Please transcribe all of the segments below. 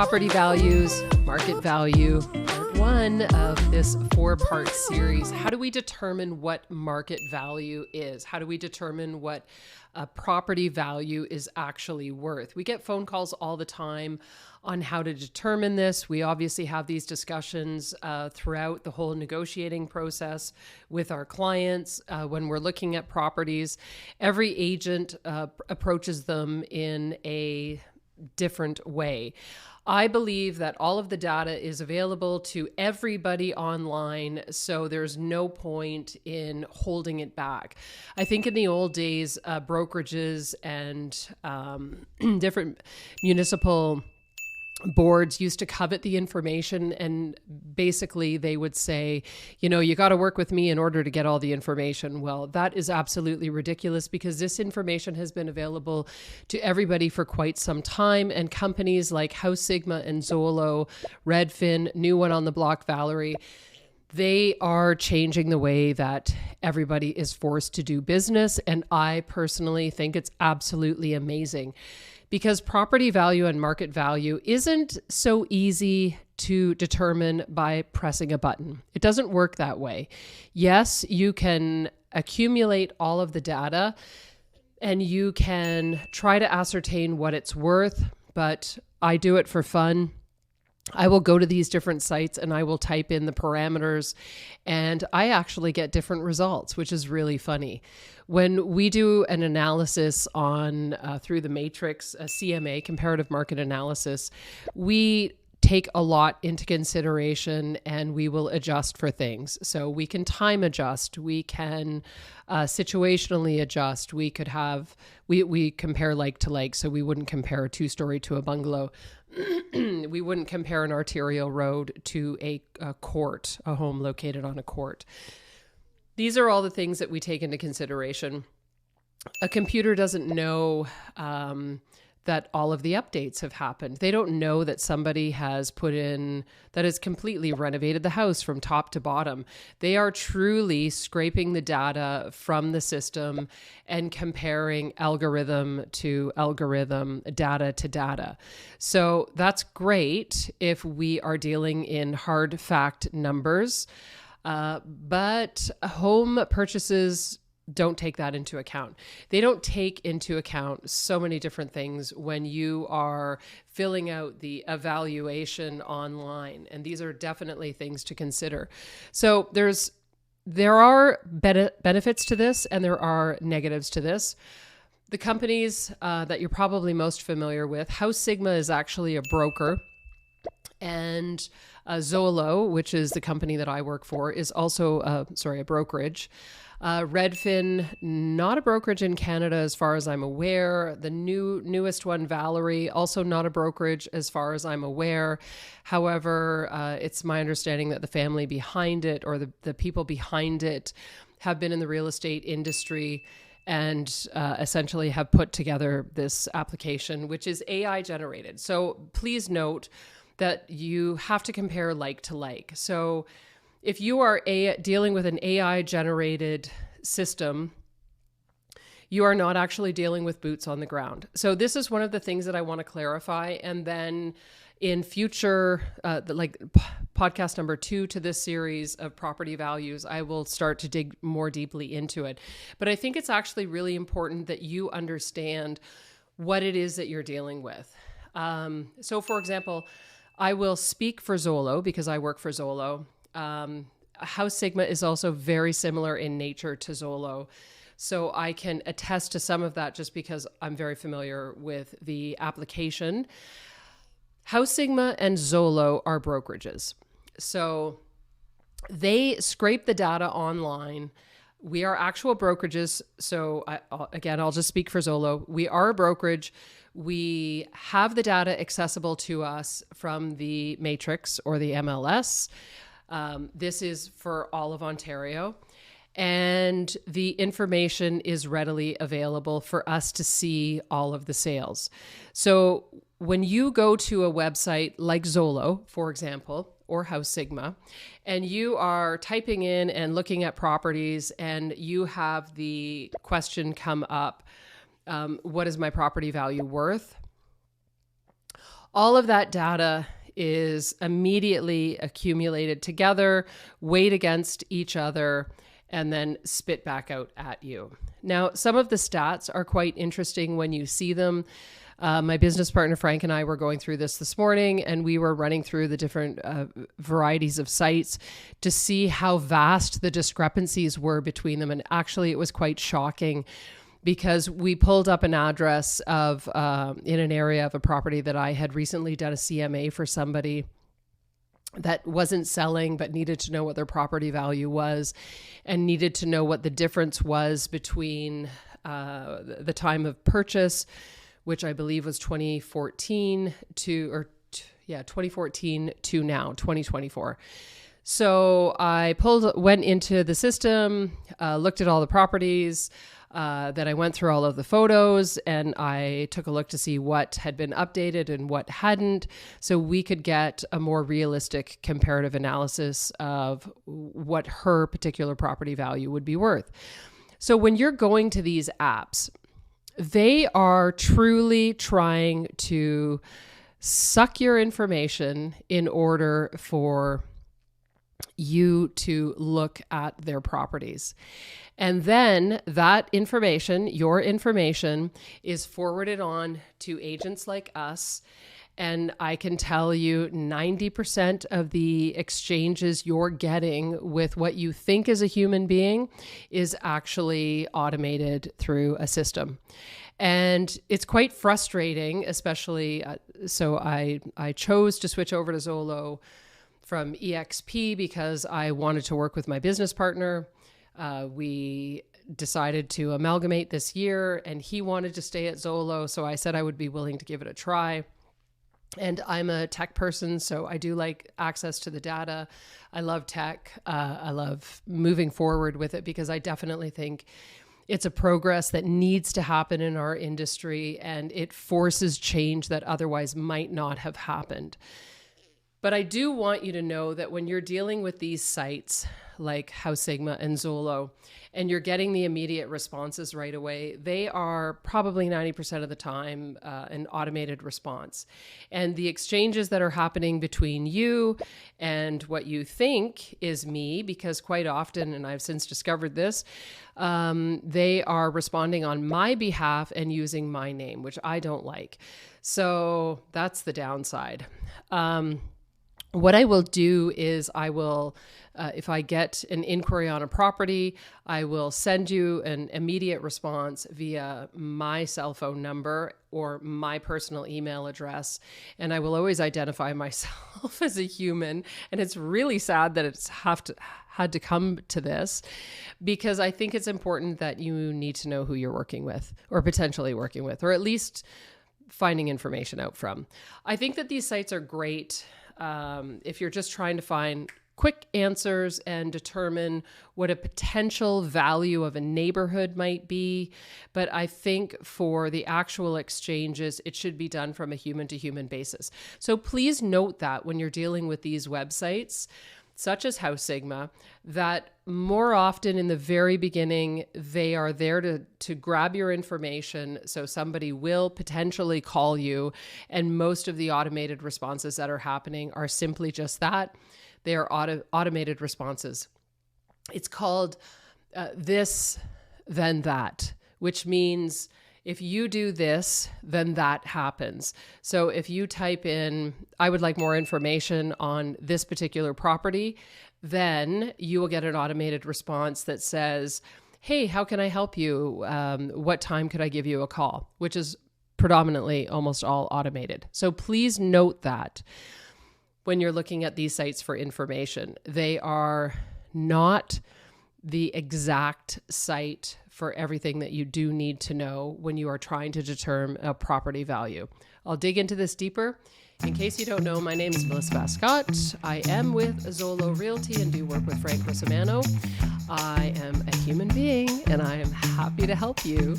Property values, market value, part one of this 4-part series. How do we determine what market value is? How do we determine what a property value is actually worth? We get phone calls all the time on how to determine this. We obviously have these discussions throughout the whole negotiating process with our clients when we're looking at properties. Every agent approaches them in a different way. I believe that all of the data is available to everybody online, so there's no point in holding it back. I think in the old days, brokerages and different municipal boards used to covet the information, and basically they would say, you got to work with me in order to get all the information. Well, that is absolutely ridiculous, because this information has been available to everybody for quite some time, and companies like House Sigma and Zolo, Redfin, new one on the block, Valery, they are changing the way that everybody is forced to do business. And I personally think it's absolutely amazing, because property value and market value isn't so easy to determine by pressing a button. It doesn't work that way. Yes, you can accumulate all of the data and you can try to ascertain what it's worth, but I do it for fun. I will go to these different sites and I will type in the parameters, and I actually get different results, which is really funny. When we do an analysis on through the matrix, a CMA, comparative market analysis, we take a lot into consideration and we will adjust for things. So we can time adjust, we can situationally adjust, we could have, we compare like to like, so we wouldn't compare a 2-story to a bungalow. We wouldn't compare an arterial road to a court, a home located on a court. These are all the things that we take into consideration. A computer doesn't know that all of the updates have happened. They don't know that somebody has has completely renovated the house from top to bottom. They are truly scraping the data from the system and comparing algorithm to algorithm, data to data. So that's great if we are dealing in hard fact numbers, but home purchases don't take that into account. They don't take into account so many different things when you are filling out the evaluation online. And these are definitely things to consider. So there are benefits to this and there are negatives to this. The companies that you're probably most familiar with, House Sigma is actually a broker, and Zolo, which is the company that I work for, is also a brokerage. Redfin, not a brokerage in Canada as far as I'm aware. The newest one, Valery, also not a brokerage as far as I'm aware. However, it's my understanding that the family behind it, or the people behind it, have been in the real estate industry and essentially have put together this application, which is AI generated. So please note that you have to compare like to like. So if you are dealing with an AI generated system, you are not actually dealing with boots on the ground. So this is one of the things that I want to clarify. And then in future, podcast number 2 to this series of property values, I will start to dig more deeply into it. But I think it's actually really important that you understand what it is that you're dealing with. So for example, I will speak for Zolo because I work for Zolo. House Sigma is also very similar in nature to Zolo. So I can attest to some of that just because I'm very familiar with the application. House Sigma and Zolo are brokerages. So they scrape the data online. We are actual brokerages. So I'll just speak for Zolo. We are a brokerage. We have the data accessible to us from the matrix or the MLS. This is for all of Ontario, and the information is readily available for us to see all of the sales. So when you go to a website like Zolo, for example, or House Sigma, and you are typing in and looking at properties and you have the question come up, what is my property value worth? All of that data is immediately accumulated together, weighed against each other, and then spit back out at you. Now, some of the stats are quite interesting when you see them. My business partner, Frank, and I were going through this morning, and we were running through the different varieties of sites to see how vast the discrepancies were between them. And actually, it was quite shocking because we pulled up an address of in an area of a property that I had recently done a CMA for somebody that wasn't selling but needed to know what their property value was and needed to know what the difference was between the time of purchase, which I believe was 2014 to now, 2024. So I went into the system, looked at all the properties, then I went through all of the photos, and I took a look to see what had been updated and what hadn't, so we could get a more realistic comparative analysis of what her particular property value would be worth. So when you're going to these apps, they are truly trying to suck your information in order for you to look at their properties. And then that information, your information, is forwarded on to agents like us. And I can tell you 90% of the exchanges you're getting with what you think is a human being is actually automated through a system. And it's quite frustrating, especially, so I chose to switch over to Zolo from EXP because I wanted to work with my business partner. We decided to amalgamate this year, and he wanted to stay at Zolo, so I said I would be willing to give it a try. And I'm a tech person, so I do like access to the data. I love tech. I love moving forward with it because I definitely think it's a progress that needs to happen in our industry, and it forces change that otherwise might not have happened. But I do want you to know that when you're dealing with these sites like House Sigma and Zolo, and you're getting the immediate responses right away, they are probably 90% of the time an automated response. And the exchanges that are happening between you and what you think is me, because quite often, and I've since discovered this, they are responding on my behalf and using my name, which I don't like. So that's the downside. What I will do is I will, if I get an inquiry on a property, I will send you an immediate response via my cell phone number or my personal email address. And I will always identify myself as a human. And it's really sad that it's had to come to this, because I think it's important that you need to know who you're working with or potentially working with, or at least finding information out from. I think that these sites are great if you're just trying to find quick answers and determine what a potential value of a neighborhood might be. But I think for the actual exchanges, it should be done from a human to human basis. So please note that when you're dealing with these websites, such as House Sigma, that more often in the very beginning, they are there to grab your information. So somebody will potentially call you, and most of the automated responses that are happening are simply just that. They are automated responses. It's called this, then that, which means if you do this, then that happens. So if you type in, I would like more information on this particular property, then you will get an automated response that says, hey, how can I help you? What time could I give you a call? Which is predominantly almost all automated. So please note that when you're looking at these sites for information, they are not the exact site for everything that you do need to know when you are trying to determine a property value. I'll dig into this deeper. In case you don't know, my name is Melissa Vascott. I am with Zolo Realty and do work with Frank Rosamano. I am a human being, and I am happy to help you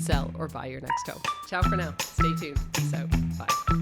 sell or buy your next home. Ciao for now. Stay tuned. Peace out. Bye.